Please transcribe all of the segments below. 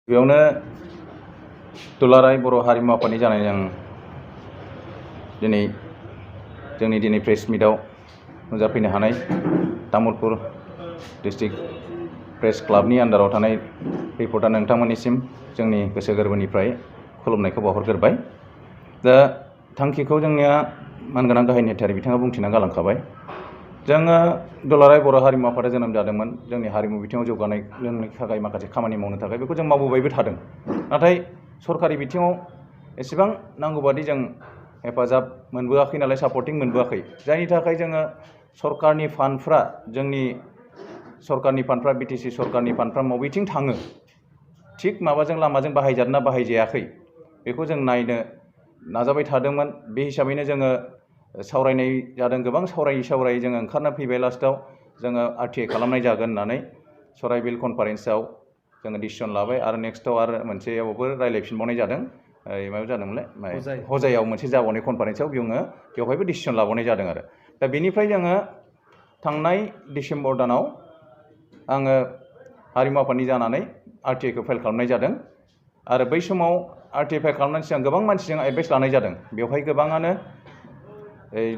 बेयावनो दुलाराय बर' हारिमु आफादनि जानायजों दिनै प्रेस मिटआव नुजाफैनो हानाय तामुलपुर डिस्ट्रिक्ट प्रेस क्लाबनि आन्डाराव थानाय रिपर्टार नोंथांमोननिसिम जोंनि गोसो गोरबोनिफ्राय खुलुमनायखौ बावहरग्रोबाय। दा थांखिखौ जोंनिया मानगोनां गाहाय नेहाथारि बिथाङा बुंथिना गालांखाबाय। जोङो दुलाराय बर' हारिमु आफादा जोनोम जादोंमोन जोंनि हारिमु बिथिङाव जौगानायनि थाखाय माखासे खामानि मावनो थाखाय बेखौ जों मावबोबायबो थादों। नाथाय सरकारि बिथिङाव एसेबां नांगौबादि जों हेफाजाब मोनबोआखै नालाय सापर्टिं मोनबोआखै, जायनि थाखाय जोङो सरकारनि फान्डफ्रा जोंनि सरकारनि फान्डफ्रा बिटिसि सरकारनि फान्डफ्रा बबेथिं थाङो, थिग माबाजों लामाजों बाहायजादोंना बाहायजायाखै बेखौ जों नायनो नाजाबाय थादोंमोन। बे हिसाबैनो जोङो सावरायनाय जादों, गोबां सावरायै जोङो ओंखारना फैबाय। लास्टआव जोङो RTI खालामनाय जागोन होननानै सराइबिल कनफारेन्सआव जोङो डिसिसन लाबाय आरो नेक्स्टआव आरो मोनसेयावबो रायलायफिनबावनाय जादों। मायाव जादोंमोनलाय हजायाव मोनसे जाबावनाय कनफारेन्सआव बेवहायबो डिसिसन लाबावनाय जादों आरो दा बेनिफ्राय जोङो थांनाय डिसेम्बर दानाव आङो हारिमु आफादनि जानानै RTIखौ फाइल खालामनाय जादों आरो बै समाव RTI फाइल खालामनायनि सिगां गोबां मानसिजों एडभाइस लानाय जादों। बेवहाय गोबाङानो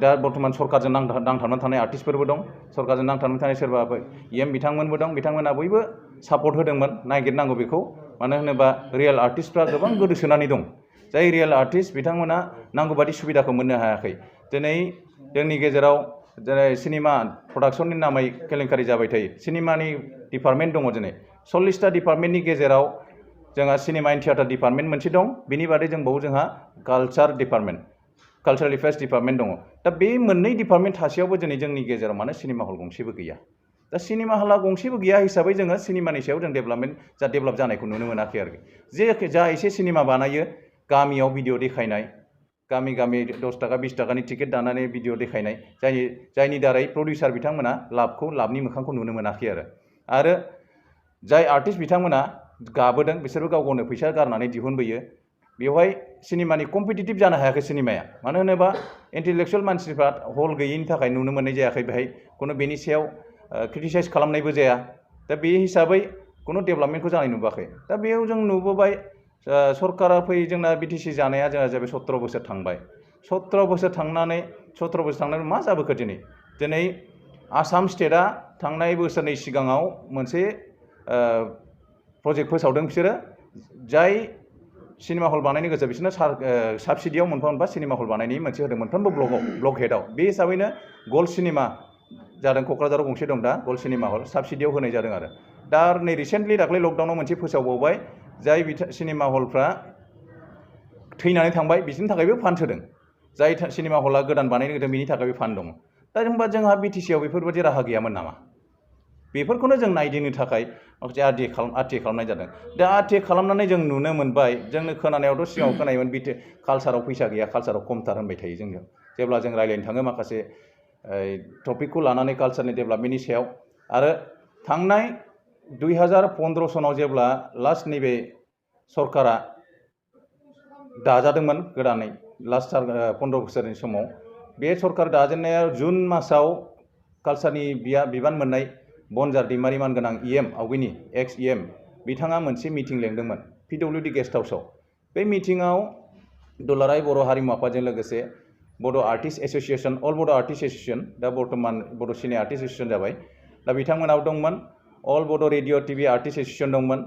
दा बर्थमान सरकारजों नांथाबनानै थानाय आर्टिस्टफोरबो दं, सरकारजों नांथाबनानै थानाय सोरबा EM बिथांमोनबो दं। बिथांमोना बयबो सापर्ट होदोंमोन, नागिरनांगौ बेखौ। मानो होनोबा रियेल आर्टिस्टफ्रा गोबां गोदोसोनानै दं। जाय रियेल आर्टिस्ट बिथांमोना नांगौबादि सुबिदाखौ मोननो हायाखै। दिनै जोंनि गेजेराव जेरै सिनेमा प्रडाक्सननि नामै केलेंकारि जाबाय थायो। सिनेमानि डिपार्टमेन्ट दङ दिनै 40टा डिपार्टमेन्टनि गेजेराव जोंहा सिनेमा एन्ड थियेटार डिपार्टमेन्ट मोनसे दं। बिनि बादै दंबावो जोंहा culture department, cultural affairs department दङ। दा बे मोननै डिपार्टमेन्ट थासेयावबो दिनै जोंनि गेजेराव मानो सिनेमा हल गंसेबो गैया। दा सिनेमा हला गंसेबो गैया हिसाबै जोङो सिनेमानि सायाव जों डेभेलप जानायखौ नुनो मोनाखै आरोखि। जा एसे सिनेमा बानायो गामियाव भिडिअ देखायनाय, गामि 10 थाखा 20 थाखानि टिकेट दानानै भिडिअ देखायनाय, जायनि दारै प्रडिउसार बिथांमोना लाबनि मोखांखौ नुनो मोनाखै आरो जाय आर्टिस्ट बिथांमोना गाबोदों बिसोरबो गाव गावनो फैसा गारनानै दिहुनबोयो। बेवहाय सिनेमानि कम्पिटिटिभ जानो हायाखै सिनेमाया। मानो होनोबा इन्टेलेक्सुयेल मानसिफ्रा हल गैयैनि थाखाय नुनो मोननाय जायाखै। बेहाय खुनु बेनि सायाव क्रिटिसाइज खालामनायबो जाया। दा बे हिसाबै खुनु डेभेलपमेन्टखौ जानाय नुबोआखै। दा बेयाव जों नुबोबाय सरकारा जोंना BTC जानाया जोंहा जाबाय 17 बोसोर थांबाय। 17 बोसोर थांनानै मा जाबोखो दिनै आसाम स्टेटआ थांनाय बोसोरनै सिगाङाव मोनसे प्रजेक्ट फोसावदों। बिसोरो जाय सिनेमा हल बानायनो गोसो बिसोरनो साबसिडियाव मोनफा सिनेमा हल बानायनायनि मोनसे होदों मोनफ्रोमबो ब्लक हेडआव। बे हिसाबैनो गल्ड सिनेमा जादों, क'क्राझाराव गंसे दं दा गल्ड सिनेमा हल, साबसिडियाव होनाय जादों आरो दा नै रिसेन्टलि दाख्लै लकडाउनाव मोनसे फोसावबावबाय। जाय सिनेमा हलफ्रा थैनानै थांबाय बिसोरनि थाखायबो फान्ड होदों। जाय सिनेमा हला गोदान बानायनो गोनां बिनि थाखायबो फान्ड दङ। दा होनबा जोंहा BTCआव बेफोरबायदि राहा गैयामोन नामा? बेफोरखौनो जों नायदिंनो थाखाय माखासे RTI खालामनाय जादों। दा RTI खालामनानै जों नुनो मोनबाय, जोंनो खोनानायावथ' सिगाङाव खोनायोमोन कालसाराव फैसा गैया, कालसाराव खमथार होनबाय थायो जोंनियाव। जेब्ला जों रायज्लायनो थाङो माखासे टपिकखौ लानानै कालसारनि डेभेलपमेन्टनि सायाव। आरो थांनाय 2015 सनाव जेब्ला लास्ट नैबे सरकारा दाजादोंमोन गोदानै, लास्ट 15 बोसोरनि समाव बे सरकार दाजेननाया जुन मासाव कालसारनि बिबान मोननाय बनजार दैमारि मानगोनां EM आवगैनि एक्स EM बिथाङा मोनसे मिटिं लेंदोंमोन PWD गेस्ट हाउसआव। बे मिटिङाव दुलाराय बर' हारिमु आफादजों लोगोसे बड' आर्टिस्ट एस'सिएसन, अल बड' आर्टिस्ट एस'सिएसन, दा बर्थमान बड' सिने आर्टिस्ट एस'सिएसन जाबाय, दा बिथांमोनाव दंमोन। अल बड' रेडिअ TV आर्टिस्ट एस'सिएसन दंमोन।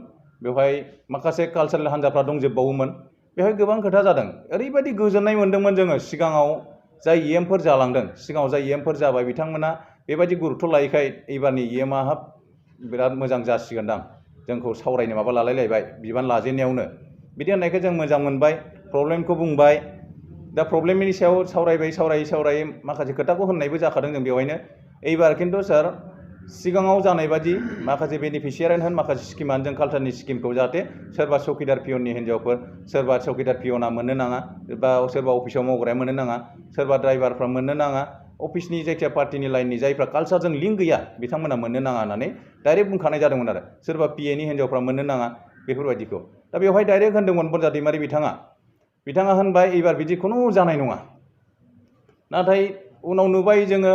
बेवहाय माखासे कालसारेल हान्जाफ्रा दंजोबबावोमोन। बेवहाय गोबां खोथा जादों। ओरैबायदि गोजोननाय मोन्दोंमोन जोङो, सिगाङाव जाय EMफोर जालांदों, सिगाङाव जाय EMफोर जाबाय बिथांमोना बेबायदि गुरुत्थ' लायैखाय एबारनि EMआ बिराद मोजां जासिगोनदां, जोंखौ सावरायनो माबा लालायलायबाय बिबान लाजेननायावनो, बिदि होननायखाय जों मोजां मोनबाय। प्रब्लेमखौ बुंबाय। दा प्रब्लेमनि सायाव सावरायै माखासे खोथाखौ होननायबो जाखादों जों बेवहायनो। एबार खिन्थु सार सिगाङाव जानाय बादि माखासे बेनिफिसियारियानो होन माखासे स्किमानो जों कालसारनि स्किमखौ जाहाथे सोरबा चौकिदार पियननि हिन्जावफोर, सोरबा चौकिदार पियना मोननो नाङा, बा सोरबा अफिसाव मावग्राया मोननो नाङा, सोरबा ड्राइभारफ्रा मोननो नाङा, अफिसनि जायखिया पार्टिनि लाइननि जायफ्रा कालसारजों लिंक गैया बिथांमोना मोननो नाङा होननानै डाइरेक्ट बुंखानाय जादोंमोन आरो सोरबा PAनि हिन्जावफ्रा मोननो नाङा बेफोरबायदिखौ। दा बेवहाय डाइरेक्ट होनदोंमोन बनजार दैमारि बिथाङा होनबाय एबार बिदि खुनु जानाय नङा। नाथाय उनाव नुबाय जोङो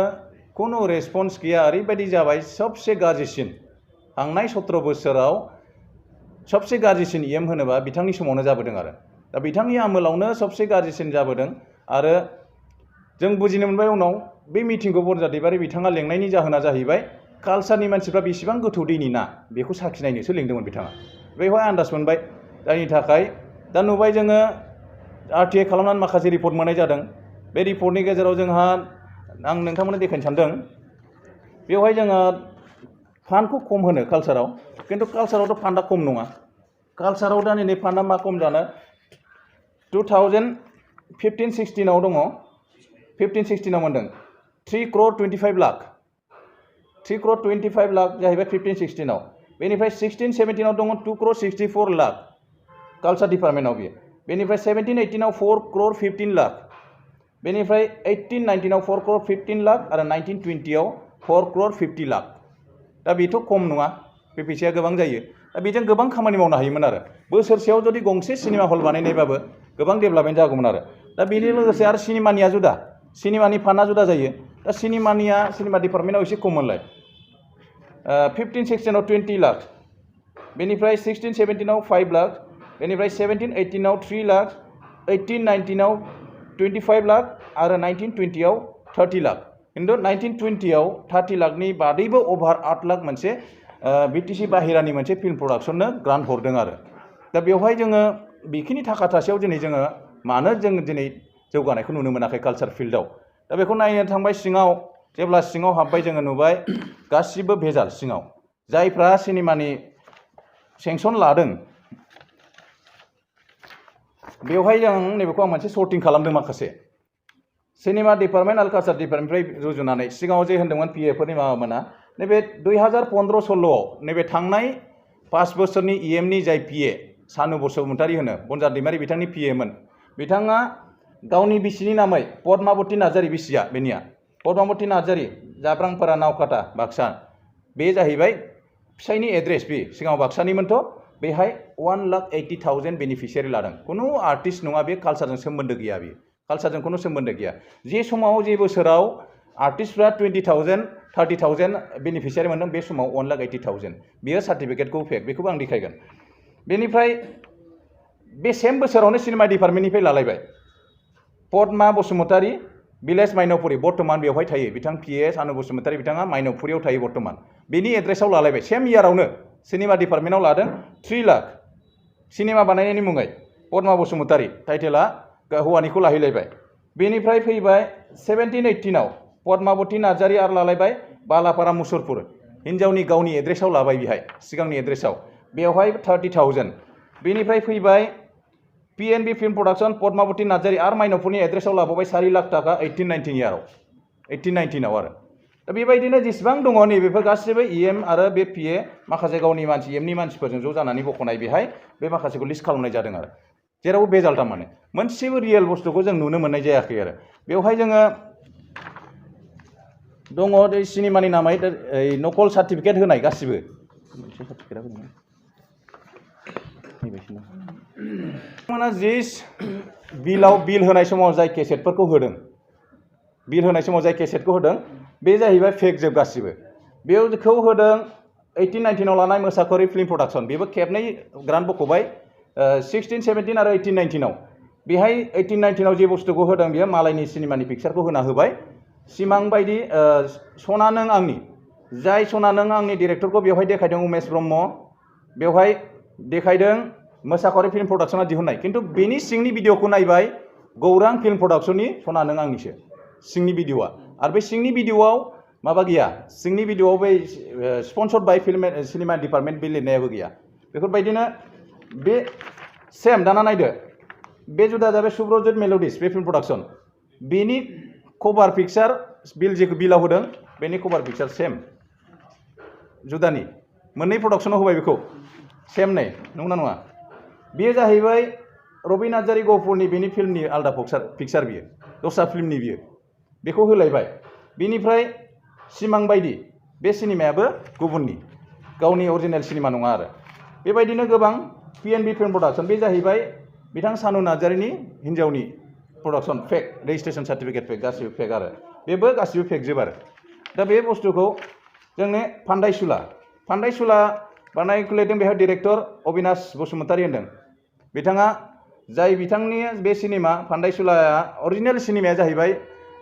खुनु रेसपन्स गैया। ओरैबायदि जाबाय सबसे गाज्रिसिन थांनाय 17 बोसोराव सबसे गाज्रिसिन EM होनोबा बिथांनि समावनो जाबोदों आरो दा बिथांनि आमोलावनो सबसे गाज्रिसिन जाबोदों आरो जों बुजिनो मोनबाय उनाव बे मिटिंखौ बरजा दैबारि बिथाङा लेंनायनि जाहोना जाहैबाय कालचारनि मानसिफ्रा बेसेबां गोथौ दैनि ना बेखौ साखिनायनोसो लेंदोंमोन बिथाङा बेवहाय आन्दाज मोनबाय जायनि थाखाय दा नुबाय जोङो RTI खालामनानै माखासे रिपर्ट मोननाय जादों बे रिपर्टनि गेजेराव जोंहा आं नोंथांमोननो देखायनो सानदों बेवहाय जोङो फान्डखौ खम होनो कालचाराव किन्तु कालचारावथ' फान्डा खम नङा कालचाराव दा नै फान्डा मा खम जानो 2015-16 दङ 15-16 मोनदों 3 crore 25 लाख 3 crore 25 लाख जाहैबाय 15-16 बेनिफ्राय 16-17 दङ 2 crore 64 लाख कालचार डिपार्टमेन्टआव बियो बेनिफ्राय 17-18 4 crore 15 लाख बेनिफ्राय 18-19 4 crore 15 लाख आरो 19-20 4 crore 50 लाख दा बेथ' खम नङा बे फैसाया गोबां जायो दा बेजों गोबां खामानि मावनो हायोमोन आरो बोसोरसेयाव जुदि गंसे सिनेमा हल बानायनायबाबो गोबां डेभेलपमेन्ट जागौमोन आरो दा बेनि लोगोसे आरो सिनेमानिया जुदा सिनेमानि फान्डा जुदा जायो दा सिनेमा डिपार्टमेन्टआव एसे खममोनलाय 15-16 20 लाख बेनिफ्राय 16-17 5 लाख बेनिफ्राय 17-18 3 लाख 18-19 25 लाख आरो 19-20 30 लाख किन्तु 19-20 30 लाखनि बादैबो अभार 8 लाख मोनसे BTC बाहेरानि मोनसे फिल्म प्रडाक्शननो ग्रान्ट हरदों आरो दा बेवहाय जोङो बेखिनि थाखा थासेयाव दिनै जोङो मानो जों दिनै जौगानायखौ नुनो मोनाखै कालचार फिल्डआव दा बेखौ नायनो थांबाय सिङाव जेब्ला सिङाव हाबबाय जोङो नुबाय गासिबो भेजाल सिङाव जायफ्रा सिनेमानि सेंसन लादों बेवहाय जों नैबेखौ आं मोनसे सर्टिं खालामदों माखासे सिनेमा डिपार्टमेन्ट आरो कालचार डिपार्टमेन्टनिफ्राय रुजुनानै सिगाङाव जे होन्दोंमोन PA फोरनि माबामोना नैबे 2015-16 नैबे थांनाय 5 बोसोरनि EMनि जाय PA सानु बसुमतारी होनो बनजार दैमारि बिथांनि PA मोन बिथाङा गावनि बिसिनि नामै पद्मावती नार्जारी बिसिया बेनिया पद्मावती नार्जारी जाब्रांपारा नावकाटा बाक्सा बे जाहैबाय फिसायनि एड्रेस बे सिगाङाव बाक्सानिमोनथ' बेहाय 1,80,000 बेनिफिसियारि लादों कुनु आर्टिस्ट नङा बे कालचारजों सोमोन्दो गैया बे कालचारजों कुनु सोमोन्दो गैया जे समाव जे बोसोराव आर्टिस्टफ्रा 20,000 30,000 बेनिफिसियारि मोनदों बे समाव 1,80,000 बेयो सार्टिफिकेटखौ फेक बेखौबो आं देखायगोन बेनिफ्राय बे सेम बोसोरावनो सिनेमा डिपार्टमेन्टनिफ्राय लालायबाय पद्मा बसुमतारी भिलेज माइनपुरी बर्तमान बेवहाय थायो बिथां PA सानु बसुमतारी बिथाङा माइनपुरियाव थायो बर्तमान बेनि एड्रेसाव लालायबाय सेम इयारावनो सिनेमा डिपार्टमेन्टआव लादों 3 लाख सिनेमा बानायनायनि मुङै पद्मा बसुमतारी टाइटेला हौवानिखौ लाहैलायबाय बेनिफ्राय फैबाय 17-18 पद्मावती नार्जारी आरो लालायबाय बालापारा मुसुरपुर हिन्जावनि गावनि एड्रेसाव लाबाय बेहाय सिगांनि एड्रेसाव बेवहाय 30,000 बेनिफ्राय फैबाय PNB film production Padmavati Narzary आरो माइनपुरनि एड्रेसाव लाबावबाय 4 लाख थाखा 18-19 इयाराव 18-19 आरो दा बेबायदिनो जेसेबां दङ नैबेफोर गासिबो EM आरो बे PA माखासे गावनि मानसि EMनि मानसिफोरजों ज' जानानै बख'नाय बेहाय बे माखासेखौ लिस्ट खालामनाय जादों आरो जेरावबो बेजाल थारमाने मोनसेबो रियेल बुस्थुखौ जों नुनो मोननाय जायाखै आरो बेवहाय जोङो दङ दै सिनेमानि नामै नकल सार्टिफिकेट होनाय गासिबो मोनसे सार्टिफिकेटआ होदों जिस बिल होनाय समाव जाय केसेटफोरखौ होदों बिल होनाय समाव जाय केसेटखौ होदों बे जाहैबाय फेक जोब गासिबो बेखौ होदों 18-19 लानाय मोसाखरी फिल्म प्रडाक्शन बेबो खेबनै ग्रान्ट बख'बाय 16-17 आरो 18-19 बेहाय 18-19 जे बुस्थुखौ होदों बेयो मालायनि सिनेमानि पिक्चारखौ होना होबाय सिमां बायदि सना नों आंनि जाय सना नों आंनि डिरेक्टरखौ बेवहाय देखायदों उमेश ब्रह्म बेवहाय देखायदों मोसाखरी फिल्म प्रडाक्शना दिहुननाय किन्तु बेनि सिंनि भिडिअखौ नायबाय गौरां फिल्म प्रडाक्शननि सना नों आंनिसो सिंनि भिडिअआ आरो बे सिंनि भिडिअआव माबा गैया सिंनि भिडिअआव बै स्पन्सर्ड बाय फिल्म सिनेमा डिपार्टमेन्ट बे लिरनायाबो गैया बेफोरबायदिनो बे सेम दाना नायदो बे जुदा जाबाय सुब्रजित मेल'डिस बे फिल्म प्रडाक्शन बेनि कभार पिक्चार बिल जेखौ बिलाव होदों बेनि कभार पिक्चार सेम जुदानि मोननै प्रडाक्शनाव होबाय बेखौ सेम नै नंगौना नङा बेयो जाहैबाय रबि नार्जारी गहपुरनि बेनि फिल्मनि आलदा पिक्चार बियो दस्रा फिल्मनि बियो बेखौ होलायबाय बेनिफ्राय सिमां बायदि बे सिनेमायाबो गुबुननि गावनि अरिजिनेल सिनेमा नङा आरो बेबायदिनो गोबां PNB फिल्म प्रडाक्शन बे जाहैबाय बिथां सानु नार्जारीनि हिन्जावनि प्रडाक्शन फेक रेजिस्ट्रेशन सार्टिफिकेट फेक गासिबो फेक आरो बेबो गासिबो फेक जोब आरो दा बे बुस्थुखौ जोंनि फान्दायसुला बानाय खुलिदों बेहाय डिरेक्टर अबिनाश बसुमतारी होनदों बिथाङा जाय बिथांनि बे सिनेमा फान्दायसुलाया अरिजिनेल सिनेमाया जाहैबाय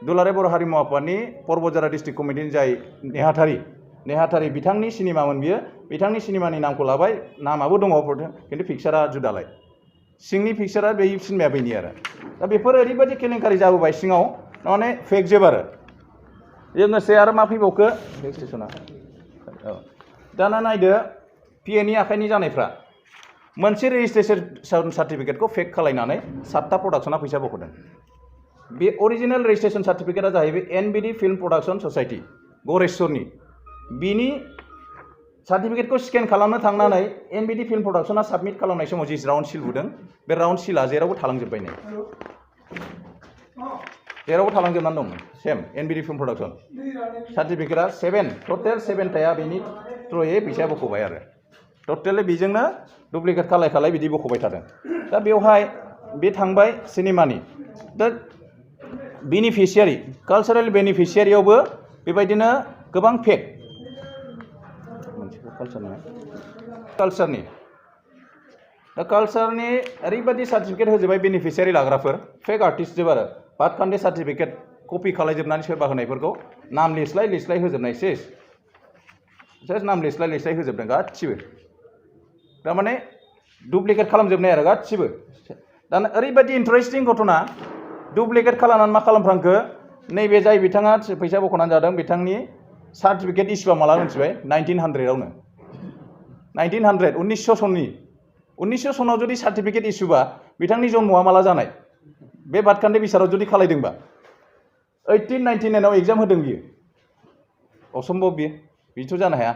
दुलाराय बर' हारिमु आफादनि परबतझारा डिस्ट्रिक्ट कमिटिनि जाय नेहाथारि बिथांनि सिनेमामोन बियो बिथांनि सिनेमानि नामखौ लाबाय नामाबो दङ खिन्थु पिक्सारा जुदालाय सिंनि पिक्सारा बे सिनेमाया बेनि आरो दा बेफोर ओरैबायदि केलेंकारि जाबोबाय सिङाव माने फेक जोब आरो लोगोसे आरो मा फैबावखो रेजिस्ट्रेसना दाना नायदो पिएनि आखाइनि जानायफ्रा मोनसे रेजिस्ट्रेसन सार्टिफिकेटखौ फेक खालायनानै 7टा प्रडाक्शना फैसा बख'दों बे अरिजिनेल रेजिस्ट्रेसन सार्टिफिकेटआ जाहैबाय एनबिडि फिल्म प्रडाक्शन ससाइटि गरेस्वरनि बिनि सार्टिफिकेटखौ स्केन खालामनो थांनानै एनबिडि फिल्म प्रडाक्शना साबमिट खालामनाय समाव जि राउन्ड सिल बुदों बे राउन्ड सिला जेरावबो थालांजोब्बाय नै जेरावबो थालांजोबनानै दं सेम एनबिडि फिल्म प्रडाक्शन सार्टिफिकेटआ टटेल 7टाया बेनि थ्रुयै फैसा बख'बाय आरो टटेलि बेजोंनो डुप्लिकेट खालाय बिदि बख'बाय थादों दा बेवहाय बे थांबाय सिनेमानि दा बेनिफिसियारि कालचारेल बेनिफिसियारियावबो बेबायदिनो गोबां फेक कालचारनि दा कालचारनि ओरैबायदि सार्टिफिकेट होजोबबाय बेनिफिसियारि लाग्राफोर फेक आर्टिस्ट जोब आरो भातखान्डे सार्टिफिकेट कपि खालायजोबनानै सोरबा होनायफोरखौ नाम लिस्लाय होजोबनाय सेस नाम लिस्लाय होजोबदों गासिबो थारमाने डुप्लिकेट खालामजोबनाय आरो गासिबो दाना ओरैबायदि इन्टारेस्टिं घटना डुप्लिकेट खालामनानै मा खालामफ्रांखो नैबे जाय बिथाङा फैसा बख'नानै जादों बिथांनि सार्टिफिकेट इस्युआ माला मिथिबाय 1900आवनो 1900 सननि 1900 सनाव जुदि सार्टिफिकेट इस्युबा बिथांनि जन्मआ माला जानाय बे भातखान्डे बिसाराव जुदि खालायदोंबा 1899आव एग्जाम होदों बियो असम्भब बियो बिथ' जानो हाया